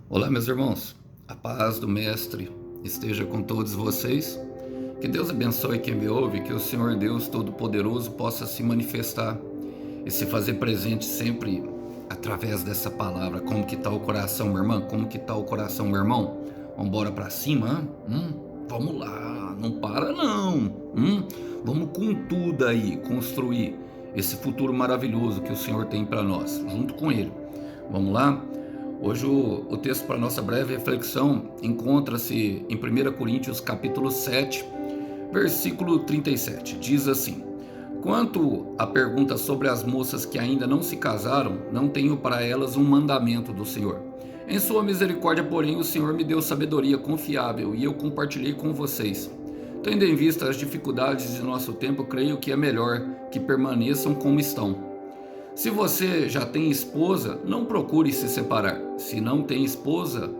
Olá, meus irmãos. A paz do Mestre esteja com todos vocês. Que Deus abençoe quem me ouve, que o Senhor Deus Todo-Poderoso possa se manifestar e se fazer presente sempre através dessa palavra. Como que tá o coração, minha irmã? Como que tá o coração, meu irmão? Vamos embora para cima? Vamos lá, não para não. Vamos com tudo aí, construir esse futuro maravilhoso que o Senhor tem para nós, junto com Ele. Vamos lá? Hoje o texto para nossa breve reflexão encontra-se em 1 Coríntios capítulo 7, versículo 37. Diz assim: Quanto à pergunta sobre as moças que ainda não se casaram, não tenho para elas um mandamento do Senhor. Em sua misericórdia, porém, o Senhor me deu sabedoria confiável e eu compartilhei com vocês. Tendo em vista as dificuldades de nosso tempo, creio que é melhor que permaneçam como estão. Se você já tem esposa, não procure se separar. Se não tem esposa,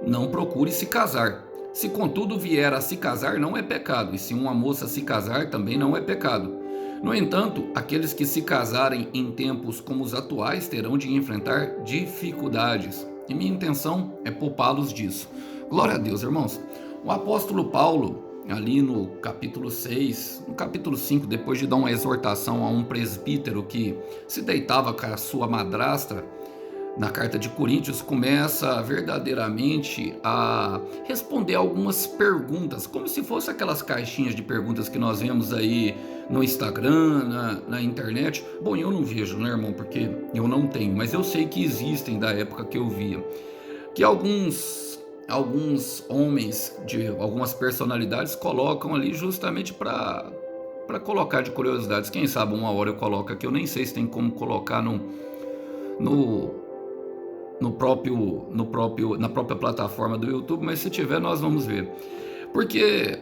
não procure se casar. Se contudo vier a se casar, não é pecado, e se uma moça se casar, também não é pecado. No entanto, aqueles que se casarem em tempos como os atuais terão de enfrentar dificuldades, e minha intenção é poupá-los disso. Glória a Deus, irmãos. O apóstolo Paulo, ali no capítulo 6, no capítulo 5, depois de dar uma exortação a um presbítero que se deitava com a sua madrasta, na carta de Coríntios, começa verdadeiramente a responder algumas perguntas, como se fosse aquelas caixinhas de perguntas que nós vemos aí no Instagram, na internet. Bom, eu não vejo, né, irmão, porque eu não tenho, mas eu sei que existem da época que eu via, que alguns homens de algumas personalidades colocam ali justamente para colocar de curiosidades. Quem sabe uma hora eu coloco aqui, eu nem sei se tem como colocar no, na própria plataforma do YouTube, mas se tiver nós vamos ver. Porque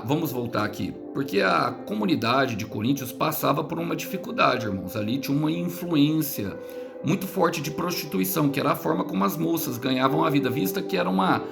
vamos voltar aqui, porque a comunidade de Coríntios passava por uma dificuldade, irmãos. Ali tinha uma influência muito forte de prostituição, que era a forma como as moças ganhavam a vida, vista que era uma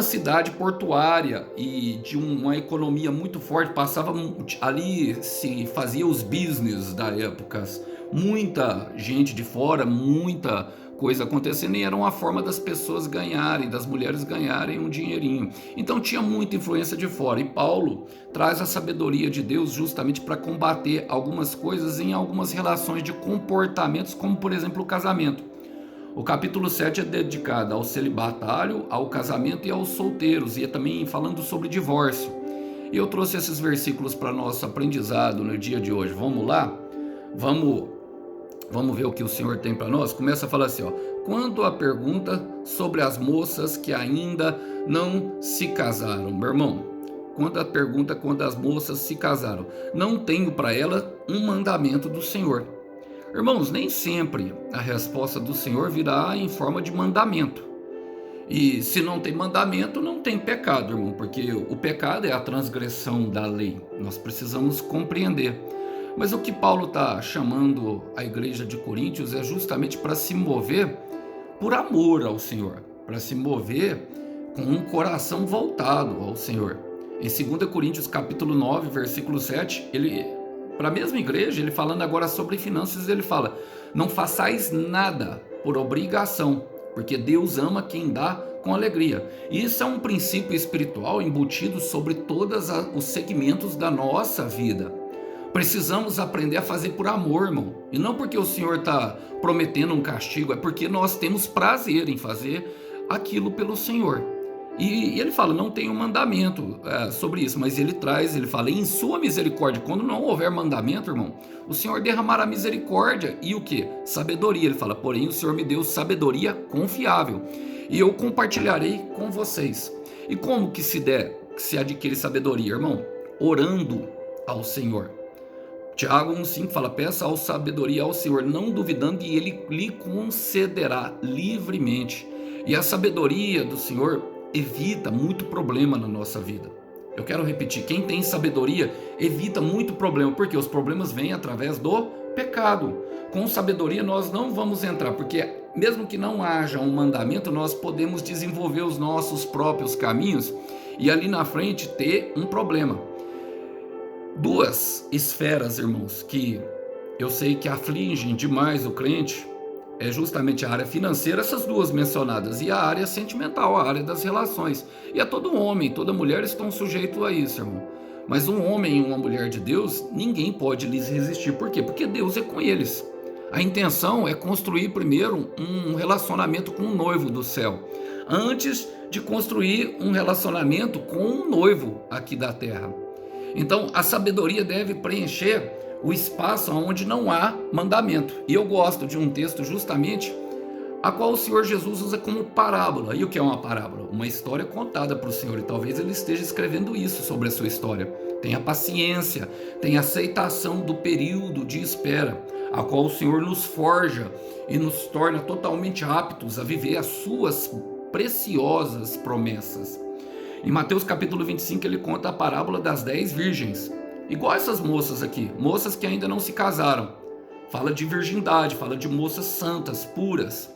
cidade portuária e de uma economia muito forte. Passava ali, se fazia os business da época, muita gente de fora, muita coisa acontecendo, e era uma forma das pessoas ganharem, das mulheres ganharem um dinheirinho. Então tinha muita influência de fora, e Paulo traz a sabedoria de Deus justamente para combater algumas coisas em algumas relações de comportamentos, como por exemplo o casamento. O capítulo 7 é dedicado ao celibatário, ao casamento e aos solteiros, e é também falando sobre divórcio. E eu trouxe esses versículos para nosso aprendizado no dia de hoje. Vamos lá? Vamos ver o que o Senhor tem para nós? Começa a falar assim, ó. Quanto à pergunta sobre as moças que ainda não se casaram, meu irmão, quanto à pergunta quando as moças se casaram, não tenho para ela um mandamento do Senhor. Irmãos, nem sempre a resposta do Senhor virá em forma de mandamento. E se não tem mandamento, não tem pecado, irmão, porque o pecado é a transgressão da lei. Nós precisamos compreender. Mas o que Paulo está chamando a igreja de Coríntios é justamente para se mover por amor ao Senhor, para se mover com um coração voltado ao Senhor. Em 2 Coríntios capítulo 9, versículo 7, para a mesma igreja, ele falando agora sobre finanças, ele fala: não façais nada por obrigação, porque Deus ama quem dá com alegria. Isso é um princípio espiritual embutido sobre todos os segmentos da nossa vida. Precisamos aprender a fazer por amor, irmão. E não porque o Senhor está prometendo um castigo, é porque nós temos prazer em fazer aquilo pelo Senhor. E ele fala, não tem um mandamento sobre isso, mas ele fala, em sua misericórdia, quando não houver mandamento, irmão, o Senhor derramará misericórdia e o que? Sabedoria. Ele fala, porém o Senhor me deu sabedoria confiável e eu compartilharei com vocês. E como que se adquire sabedoria, irmão? Orando ao Senhor. Tiago 1,5 fala, peça ao sabedoria ao Senhor, não duvidando, e ele lhe concederá livremente. E a sabedoria do Senhor evita muito problema na nossa vida. Eu quero repetir, quem tem sabedoria evita muito problema, porque os problemas vêm através do pecado. Com sabedoria nós não vamos entrar, porque mesmo que não haja um mandamento, nós podemos desenvolver os nossos próprios caminhos e ali na frente ter um problema. Duas esferas, irmãos, que eu sei que afligem demais o crente é justamente a área financeira, essas duas mencionadas, e a área sentimental, a área das relações. E a todo homem, toda mulher estão sujeitos a isso, irmão. Mas um homem e uma mulher de Deus, ninguém pode lhes resistir. Por quê? Porque Deus é com eles. A intenção é construir primeiro um relacionamento com o noivo do céu, antes de construir um relacionamento com um noivo aqui da terra. Então, a sabedoria deve preencher o espaço onde não há mandamento. E eu gosto de um texto justamente a qual o Senhor Jesus usa como parábola. E o que é uma parábola? Uma história contada para o Senhor. E talvez ele esteja escrevendo isso sobre a sua história. Tenha paciência, tenha aceitação do período de espera, a qual o Senhor nos forja e nos torna totalmente aptos a viver as suas preciosas promessas. Em Mateus capítulo 25 ele conta a parábola das 10 virgens. Igual essas moças aqui, moças que ainda não se casaram. Fala de virgindade, fala de moças santas, puras.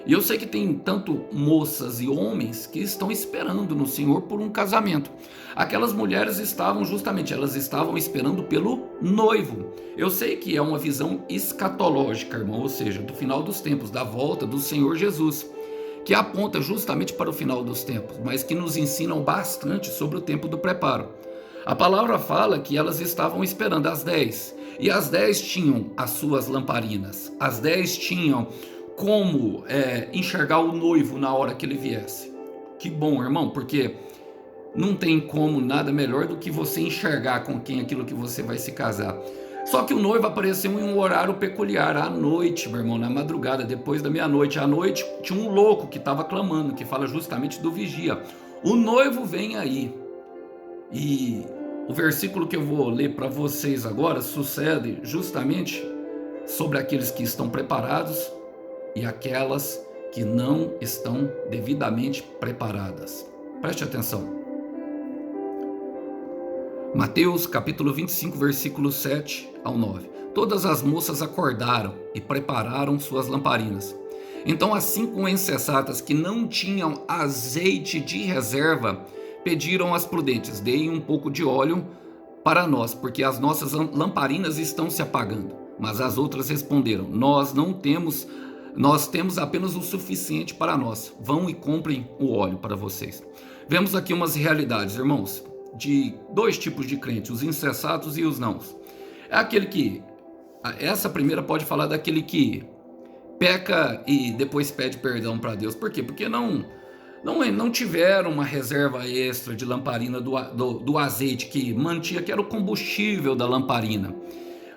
E eu sei que tem tanto moças e homens que estão esperando no Senhor por um casamento. Aquelas mulheres estavam justamente, elas estavam esperando pelo noivo. Eu sei que é uma visão escatológica, irmão, ou seja, do final dos tempos, da volta do Senhor Jesus, que aponta justamente para o final dos tempos, mas que nos ensinam bastante sobre o tempo do preparo. A palavra fala que elas estavam esperando as 10, e as 10 tinham as suas lamparinas, as 10 tinham como enxergar o noivo na hora que ele viesse. Que bom, irmão, porque não tem como nada melhor do que você enxergar com quem aquilo que você vai se casar. Só que o noivo apareceu em um horário peculiar, à noite, meu irmão, na madrugada, depois da meia-noite. À noite tinha um louco que estava clamando, que fala justamente do vigia. O noivo vem aí. E o versículo que eu vou ler para vocês agora sucede justamente sobre aqueles que estão preparados e aquelas que não estão devidamente preparadas. Preste atenção. Mateus capítulo 25, versículos 7 ao 9. Todas as moças acordaram e prepararam suas lamparinas. Então as 5 insensatas que não tinham azeite de reserva pediram às prudentes: deem um pouco de óleo para nós, porque as nossas lamparinas estão se apagando. Mas as outras responderam: nós temos apenas o suficiente para nós. Vão e comprem o óleo para vocês. Vemos aqui umas realidades, irmãos, de 2 tipos de crentes, os insensatos e os nãos. É aquele que, essa primeira pode falar daquele que peca e depois pede perdão para Deus. Por quê? Porque não tiveram uma reserva extra de lamparina do azeite que mantinha, que era o combustível da lamparina.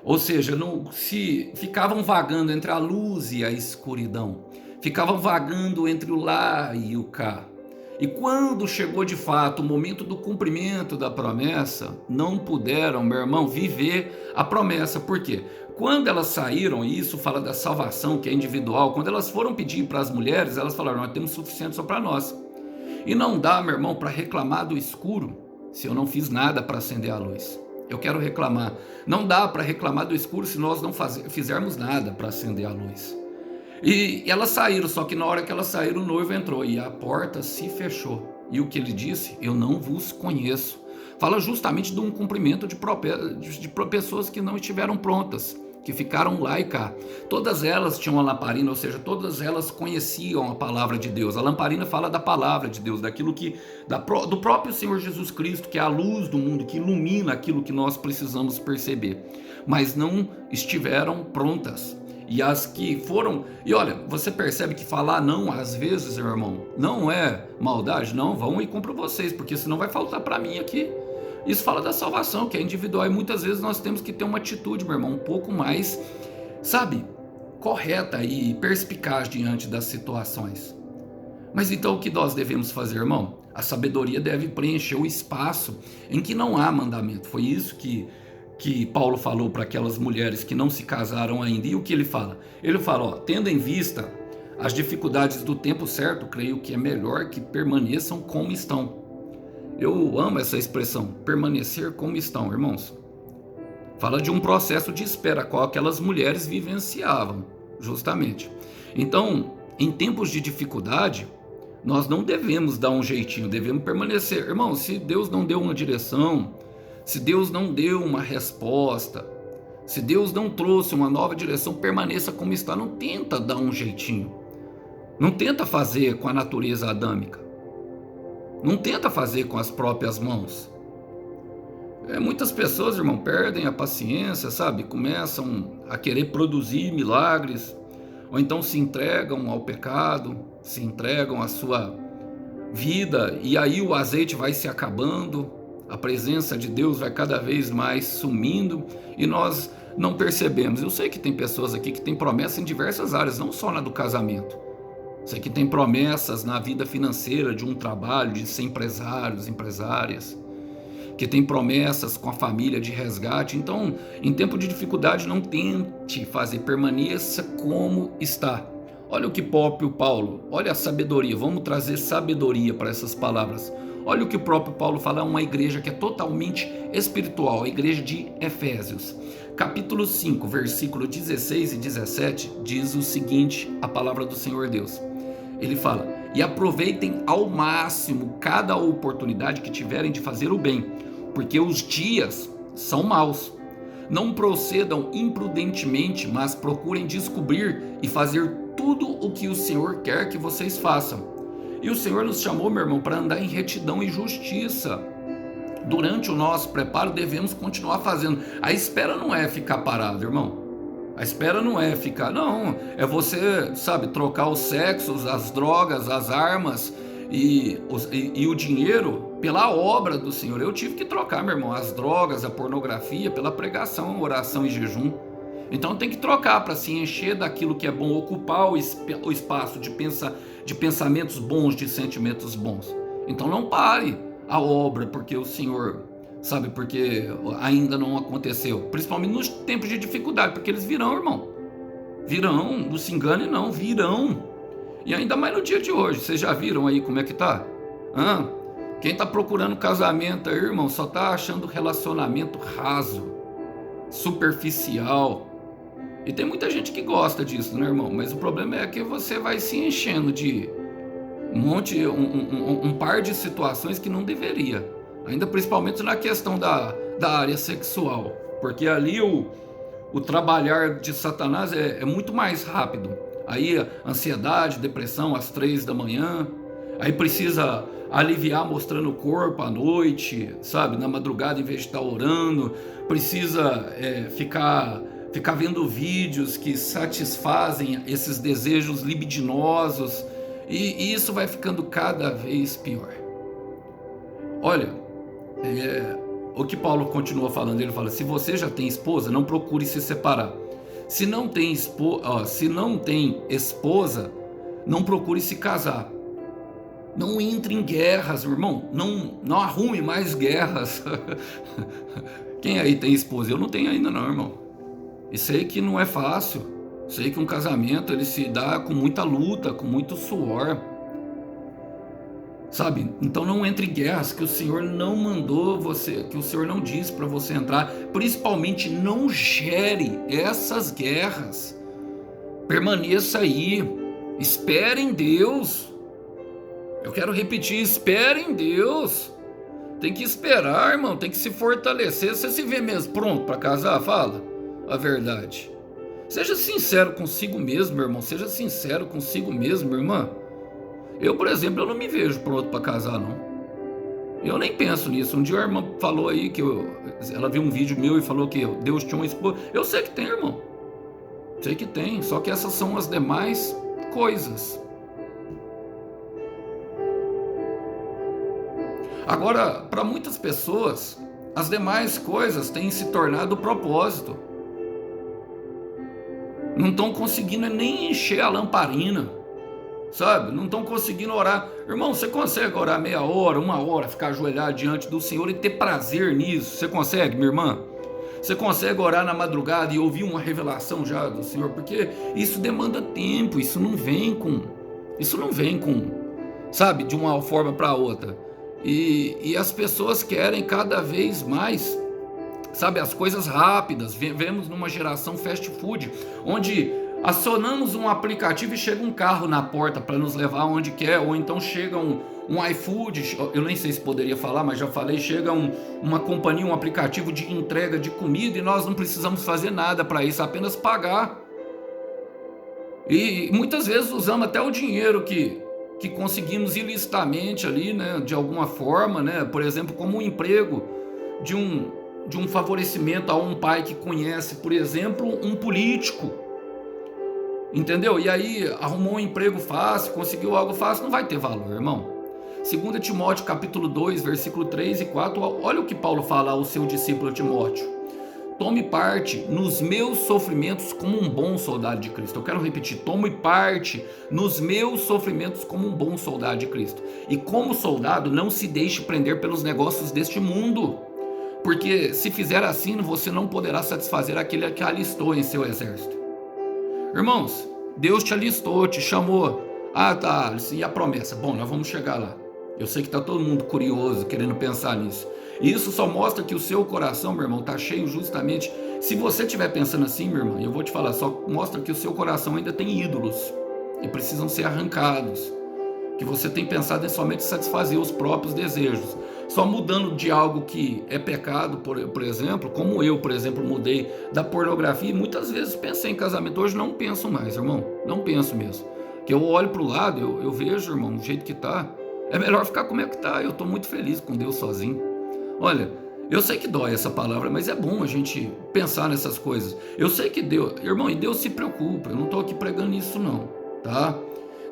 Ou seja, se ficavam vagando entre a luz e a escuridão, ficavam vagando entre o lá e o cá. E quando chegou de fato o momento do cumprimento da promessa, não puderam, meu irmão, viver a promessa. Por quê? Quando elas saíram, e isso fala da salvação que é individual, quando elas foram pedir para as mulheres, elas falaram: nós temos suficiente só para nós. E não dá, meu irmão, para reclamar do escuro se eu não fiz nada para acender a luz. Eu quero reclamar. Não dá para reclamar do escuro se nós não fizermos nada para acender a luz. E elas saíram, só que na hora que elas saíram, o noivo entrou e a porta se fechou. E o que ele disse? Eu não vos conheço. Fala justamente de um cumprimento de pessoas que não estiveram prontas, que ficaram lá e cá. Todas elas tinham a lamparina, ou seja, todas elas conheciam a palavra de Deus. A lamparina fala da palavra de Deus, daquilo do próprio Senhor Jesus Cristo, que é a luz do mundo, que ilumina aquilo que nós precisamos perceber. Mas não estiveram prontas. E as que foram... E olha, você percebe que falar não, às vezes, meu irmão, não é maldade? Não, vão e compram vocês, porque senão vai faltar para mim aqui. Isso fala da salvação, que é individual, e muitas vezes nós temos que ter uma atitude, meu irmão, um pouco mais, sabe, correta e perspicaz diante das situações. Mas então o que nós devemos fazer, irmão? A sabedoria deve preencher o espaço em que não há mandamento. Foi isso que Paulo falou para aquelas mulheres que não se casaram ainda. E o que ele fala? Ele fala, tendo em vista as dificuldades do tempo certo, creio que é melhor que permaneçam como estão. Eu amo essa expressão, permanecer como estão, irmãos. Fala de um processo de espera, qual aquelas mulheres vivenciavam, justamente. Então, em tempos de dificuldade, nós não devemos dar um jeitinho, devemos permanecer. Irmãos, se Deus não deu uma direção, se Deus não deu uma resposta, Se Deus não trouxe uma nova direção, permaneça como está. Não tenta dar um jeitinho. Não tenta fazer com a natureza adâmica. Não tenta fazer com as próprias mãos. Muitas pessoas, irmão, perdem a paciência, sabe? Começam a querer produzir milagres, ou então se entregam ao pecado, se entregam à sua vida, e aí o azeite vai se acabando, a presença de Deus vai cada vez mais sumindo, e nós não percebemos. Eu sei que tem pessoas aqui que têm promessas em diversas áreas, não só na do casamento. Sei que tem promessas na vida financeira, de um trabalho, de ser empresários, empresárias, que tem promessas com a família de resgate. Então, em tempo de dificuldade, não tente fazer, permaneça como está. Olha o que próprio Paulo, olha a sabedoria, vamos trazer sabedoria para essas palavras. Olha o que o próprio Paulo fala a uma igreja que é totalmente espiritual, a igreja de Efésios. Capítulo 5, versículo 16 e 17, diz o seguinte, a palavra do Senhor Deus. Ele fala: e aproveitem ao máximo cada oportunidade que tiverem de fazer o bem, porque os dias são maus. Não procedam imprudentemente, mas procurem descobrir e fazer tudo o que o Senhor quer que vocês façam. E o Senhor nos chamou, meu irmão, para andar em retidão e justiça. Durante o nosso preparo devemos continuar fazendo. A espera não é ficar parado, irmão. A espera não é ficar, não. É você, sabe, trocar os sexos, as drogas, as armas e o dinheiro pela obra do Senhor. Eu tive que trocar, meu irmão, as drogas, a pornografia pela pregação, oração e jejum. Então tem que trocar para se encher daquilo que é bom, ocupar o espaço de pensamentos bons, de sentimentos bons. Então não pare a obra porque o Senhor, sabe, porque ainda não aconteceu. Principalmente nos tempos de dificuldade, porque eles virão, irmão. Virão, não se engane não, virão. E ainda mais no dia de hoje. Vocês já viram aí como é que tá? Quem tá procurando casamento aí, irmão, só tá achando relacionamento raso, superficial. E tem muita gente que gosta disso, né, irmão? Mas o problema é que você vai se enchendo de um par de situações que não deveria. Ainda principalmente na questão da área sexual. Porque ali o trabalhar de Satanás é muito mais rápido. Aí ansiedade, depressão às 3 da manhã. Aí precisa aliviar mostrando o corpo à noite, sabe? Na madrugada em vez de estar orando. Precisa ficar vendo vídeos que satisfazem esses desejos libidinosos, e isso vai ficando cada vez pior. Olha, o que Paulo continua falando, ele fala: se você já tem esposa, não procure se separar. Se não tem esposa, não procure se casar. Não entre em guerras, irmão, não arrume mais guerras. Quem aí tem esposa? Eu não tenho ainda não, irmão. E sei que não é fácil. Sei que um casamento ele se dá com muita luta, com muito suor. Sabe? Então não entre em guerras que o Senhor não mandou você, que o Senhor não disse para você entrar. Principalmente não gere essas guerras. Permaneça aí. Espere em Deus. Eu quero repetir, espere em Deus. Tem que esperar, irmão, tem que se fortalecer. Você se vê mesmo pronto para casar? Fala a verdade. Seja sincero consigo mesmo, meu irmão. Seja sincero consigo mesmo, minha irmã. Eu, por exemplo, eu não me vejo pronto para casar, não. Eu nem penso nisso. Um dia a irmã falou aí que ela viu um vídeo meu e falou que Deus tinha uma esposa. Eu sei que tem, irmão. Sei que tem. Só que essas são as demais coisas. Agora, para muitas pessoas, as demais coisas têm se tornado propósito. Não estão conseguindo nem encher a lamparina, sabe? Não estão conseguindo orar. Irmão, você consegue orar meia hora, 1 hora, ficar ajoelhado diante do Senhor e ter prazer nisso? Você consegue, minha irmã? Você consegue orar na madrugada e ouvir uma revelação já do Senhor? Porque isso demanda tempo, isso não vem com, sabe, de uma forma para outra. E as pessoas querem cada vez mais, sabe, as coisas rápidas. Vivemos numa geração fast food, onde Acionamos um aplicativo e chega um carro na porta para nos levar onde quer, ou então chega um iFood, eu nem sei se poderia falar, mas já falei, chega uma companhia, um aplicativo de entrega de comida e nós não precisamos fazer nada para isso, apenas pagar. E muitas vezes usamos até o dinheiro que conseguimos ilicitamente ali, né, de alguma forma, né, por exemplo, como um emprego de um favorecimento a um pai que conhece, por exemplo, um político. Entendeu? E aí arrumou um emprego fácil, conseguiu algo fácil, não vai ter valor, irmão. 2 Timóteo capítulo 2, versículo 3 e 4, olha o que Paulo fala ao seu discípulo Timóteo. Tome parte nos meus sofrimentos como um bom soldado de Cristo. Eu quero repetir, tome parte nos meus sofrimentos como um bom soldado de Cristo. E como soldado, não se deixe prender pelos negócios deste mundo. Porque se fizer assim, você não poderá satisfazer aquele que alistou em seu exército. Irmãos, Deus te alistou, te chamou. Ah, tá, Alice, e a promessa? Bom, nós vamos chegar lá. Eu sei que está todo mundo curioso, querendo pensar nisso. E isso só mostra que o seu coração, meu irmão, está cheio justamente... Se você estiver pensando assim, meu irmão, eu vou te falar, só mostra que o seu coração ainda tem ídolos e precisam ser arrancados. Que você tem pensado em somente satisfazer os próprios desejos. Só mudando de algo que é pecado, por exemplo, como eu, por exemplo, mudei da pornografia e muitas vezes pensei em casamento. Hoje não penso mais, irmão. Não penso mesmo. Que eu olho para o lado, eu vejo, irmão, do jeito que tá. É melhor ficar como é que tá. Eu estou muito feliz com Deus sozinho. Olha, eu sei que dói essa palavra, mas é bom a gente pensar nessas coisas. Eu sei que Deus, irmão, e Deus se preocupa. Eu não estou aqui pregando isso não, tá?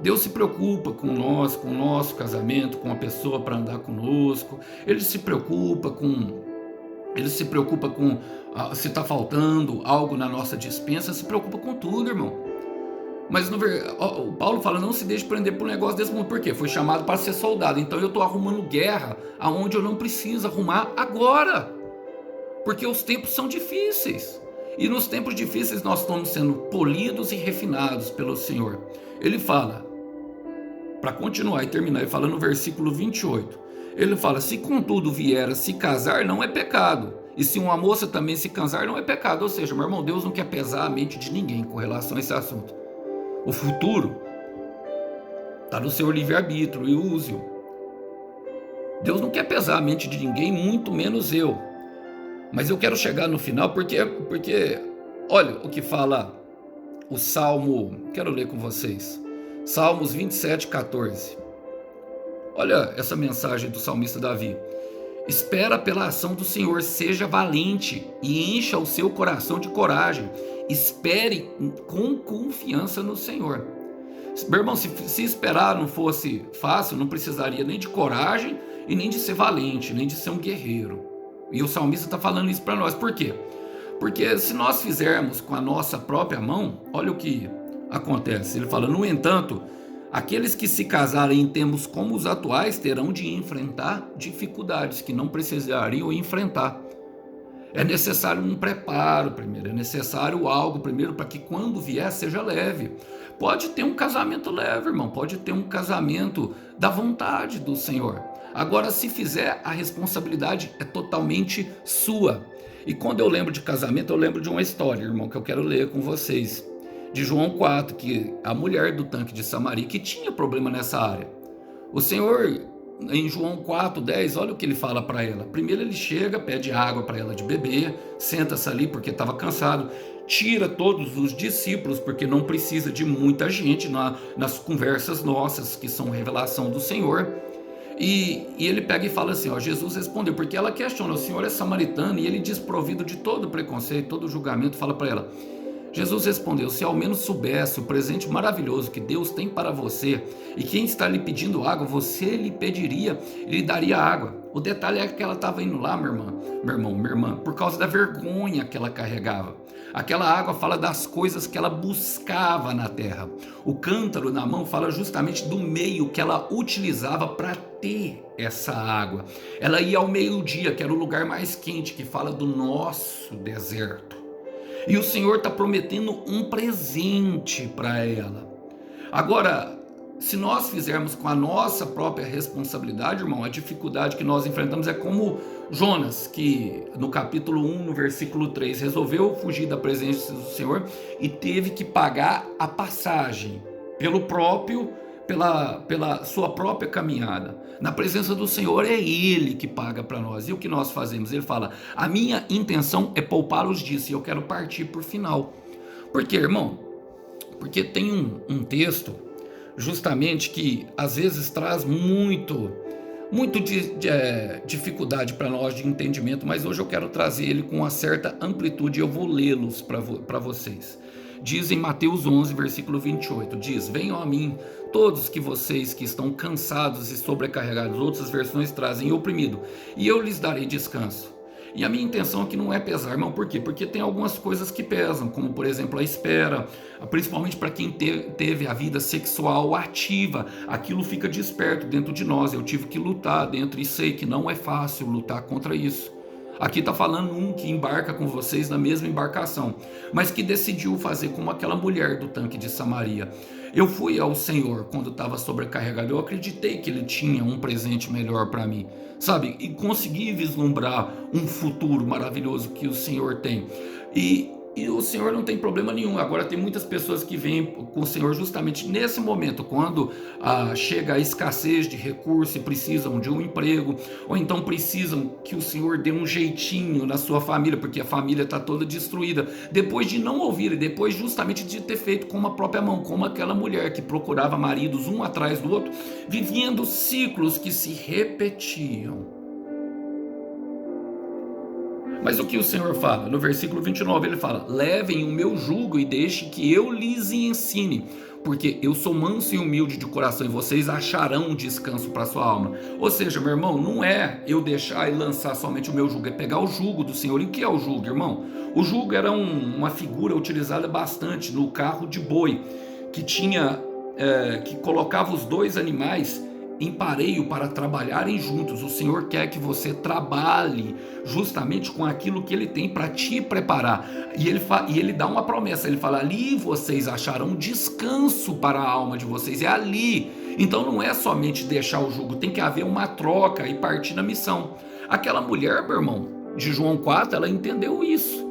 Deus se preocupa com nós, com o nosso casamento, com a pessoa para andar conosco. Ele se preocupa com se está faltando algo na nossa despensa, se preocupa com tudo, irmão. Mas o Paulo fala, não se deixe prender por um negócio desse mundo. Por quê? Foi chamado para ser soldado. Então eu estou arrumando guerra aonde eu não preciso arrumar agora. Porque os tempos são difíceis. E nos tempos difíceis nós estamos sendo polidos e refinados pelo Senhor. Ele fala, para continuar e terminar, ele fala no versículo 28. Ele fala, se contudo vier a se casar, não é pecado. E se uma moça também se casar, não é pecado. Ou seja, meu irmão, Deus não quer pesar a mente de ninguém com relação a esse assunto. O futuro está no seu livre-arbítrio e use-o. Deus não quer pesar a mente de ninguém, muito menos eu. Mas eu quero chegar no final porque olha o que fala o Salmo, quero ler com vocês. Salmos 27, 14. Olha essa mensagem do salmista Davi. Espera pela ação do Senhor, seja valente e encha o seu coração de coragem. Espere com confiança no Senhor. Meu irmão, se esperar não fosse fácil, não precisaria nem de coragem e nem de ser valente, nem de ser um guerreiro. E o salmista está falando isso para nós. Por quê? Porque se nós fizermos com a nossa própria mão, olha o que acontece. Ele fala, no entanto, aqueles que se casarem em tempos como os atuais terão de enfrentar dificuldades que não precisariam enfrentar. É necessário um preparo primeiro, é necessário algo primeiro para que quando vier seja leve. Pode ter um casamento leve, irmão, pode ter um casamento da vontade do Senhor. Agora, se fizer, a responsabilidade é totalmente sua. E quando eu lembro de casamento, eu lembro de uma história, irmão, que eu quero ler com vocês. De João 4, que a mulher do tanque de Samaria, que tinha problema nessa área. O Senhor, em João 4, 10, olha o que ele fala para ela. Primeiro ele chega, pede água para ela de beber, senta-se ali porque estava cansado, tira todos os discípulos, porque não precisa de muita gente nas conversas nossas, que são revelação do Senhor. E ele pega e fala assim, ó, Jesus respondeu, porque ela questiona, o Senhor é samaritano, e ele desprovido de todo preconceito, todo julgamento, fala para ela, Jesus respondeu, se ao menos soubesse o presente maravilhoso que Deus tem para você, e quem está lhe pedindo água, você lhe pediria, ele daria água. O detalhe é que ela estava indo lá, meu irmão, minha irmã, por causa da vergonha que ela carregava. Aquela água fala das coisas que ela buscava na terra. O cântaro na mão fala justamente do meio que ela utilizava para ter essa água. Ela ia ao meio-dia, que era o lugar mais quente, que fala do nosso deserto. E o Senhor está prometendo um presente para ela. Agora, se nós fizermos com a nossa própria responsabilidade, irmão, a dificuldade que nós enfrentamos é como Jonas, que no capítulo 1, no versículo 3, resolveu fugir da presença do Senhor e teve que pagar a passagem pela sua própria caminhada. Na presença do Senhor é Ele que paga para nós. E o que nós fazemos? Ele fala, a minha intenção é poupá-los disso e eu quero partir por final. Por quê, irmão? Porque tem um texto justamente que às vezes traz muito dificuldade para nós de entendimento, mas hoje eu quero trazer ele com uma certa amplitude e eu vou lê-los para vocês. Diz em Mateus 11, versículo 28, diz, venham a mim todos vocês que estão cansados e sobrecarregados, outras versões trazem oprimido, e eu lhes darei descanso. E a minha intenção aqui não é pesar, irmão, por quê? Porque tem algumas coisas que pesam, como por exemplo a espera, principalmente para quem teve a vida sexual ativa, aquilo fica desperto dentro de nós, eu tive que lutar dentro e sei que não é fácil lutar contra isso. Aqui está falando um que embarca com vocês na mesma embarcação, mas que decidiu fazer como aquela mulher do tanque de Samaria. Eu fui ao Senhor quando estava sobrecarregado, eu acreditei que Ele tinha um presente melhor para mim, sabe? E consegui vislumbrar um futuro maravilhoso que o Senhor tem. E o Senhor não tem problema nenhum. Agora tem muitas pessoas que vêm com o Senhor justamente nesse momento, quando chega a escassez de recursos e precisam de um emprego, ou então precisam que o Senhor dê um jeitinho na sua família, porque a família está toda destruída, depois de não ouvir, e depois justamente de ter feito com a própria mão, como aquela mulher que procurava maridos um atrás do outro, vivendo ciclos que se repetiam. Mas o que o Senhor fala? No versículo 29 ele fala, levem o meu jugo e deixe que eu lhes ensine, porque eu sou manso e humilde de coração e vocês acharão descanso para a sua alma. Ou seja, meu irmão, não é eu deixar e lançar somente o meu jugo, é pegar o jugo do Senhor. E o que é o jugo, irmão? O jugo era uma figura utilizada bastante no carro de boi, que que colocava os dois animais em pareio para trabalharem juntos. O Senhor quer que você trabalhe justamente com aquilo que Ele tem para te preparar. E ele dá uma promessa, Ele fala, ali vocês acharão descanso para a alma de vocês, é ali. Então não é somente deixar o jugo, tem que haver uma troca e partir na missão. Aquela mulher, meu irmão, de João 4, ela entendeu isso.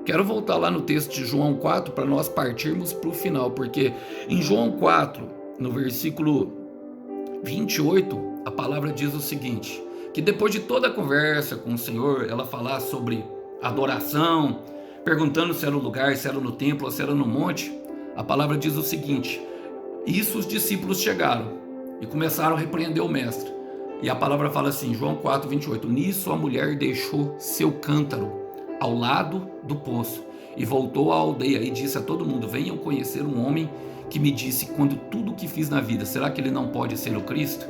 Quero voltar lá no texto de João 4 para nós partirmos para o final, porque em João 4, no versículo 28, a palavra diz o seguinte, que depois de toda a conversa com o Senhor, ela falar sobre adoração, perguntando se era o lugar, se era no templo ou se era no monte, a palavra diz o seguinte, isso os discípulos chegaram e começaram a repreender o mestre, e a palavra fala assim, João 4, 28, nisso a mulher deixou seu cântaro ao lado do poço e voltou à aldeia e disse a todo mundo, venham conhecer um homem que me disse, quando tudo que fiz na vida, será que ele não pode ser o Cristo?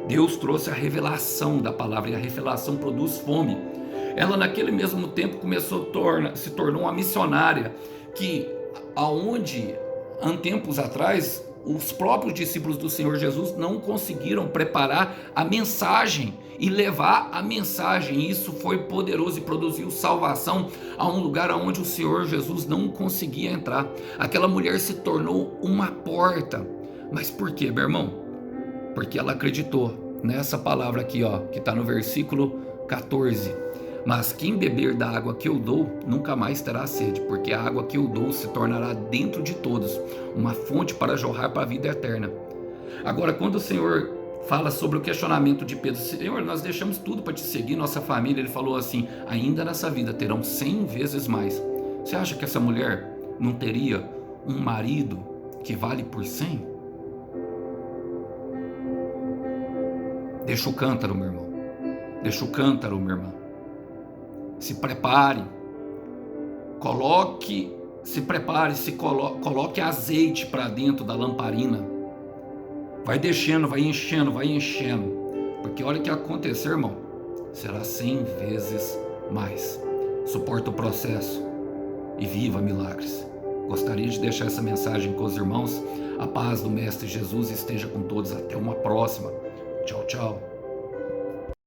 Deus trouxe a revelação da palavra e a revelação produz fome. Ela naquele mesmo tempo se tornou uma missionária que aonde, há tempos atrás, os próprios discípulos do Senhor Jesus não conseguiram preparar a mensagem e levar a mensagem. Isso foi poderoso e produziu salvação a um lugar onde o Senhor Jesus não conseguia entrar. Aquela mulher se tornou uma porta. Mas por quê, meu irmão? Porque ela acreditou nessa palavra aqui, que está no versículo 14. Mas quem beber da água que eu dou, nunca mais terá sede, porque a água que eu dou se tornará dentro de todos, uma fonte para jorrar para a vida eterna. Agora, quando o Senhor fala sobre o questionamento de Pedro, Senhor, nós deixamos tudo para te seguir, nossa família, ele falou assim, ainda nessa vida terão 100 vezes mais. Você acha que essa mulher não teria um marido que vale por 100? Deixa o cântaro, meu irmão. Deixa o cântaro, minha irmã. Se prepare, coloque azeite para dentro da lamparina, vai deixando, vai enchendo, porque olha o que acontecer, irmão, será 100 vezes mais. Suporta o processo e viva milagres. Gostaria de deixar essa mensagem com os irmãos. A paz do Mestre Jesus esteja com todos. Até uma próxima. Tchau, tchau.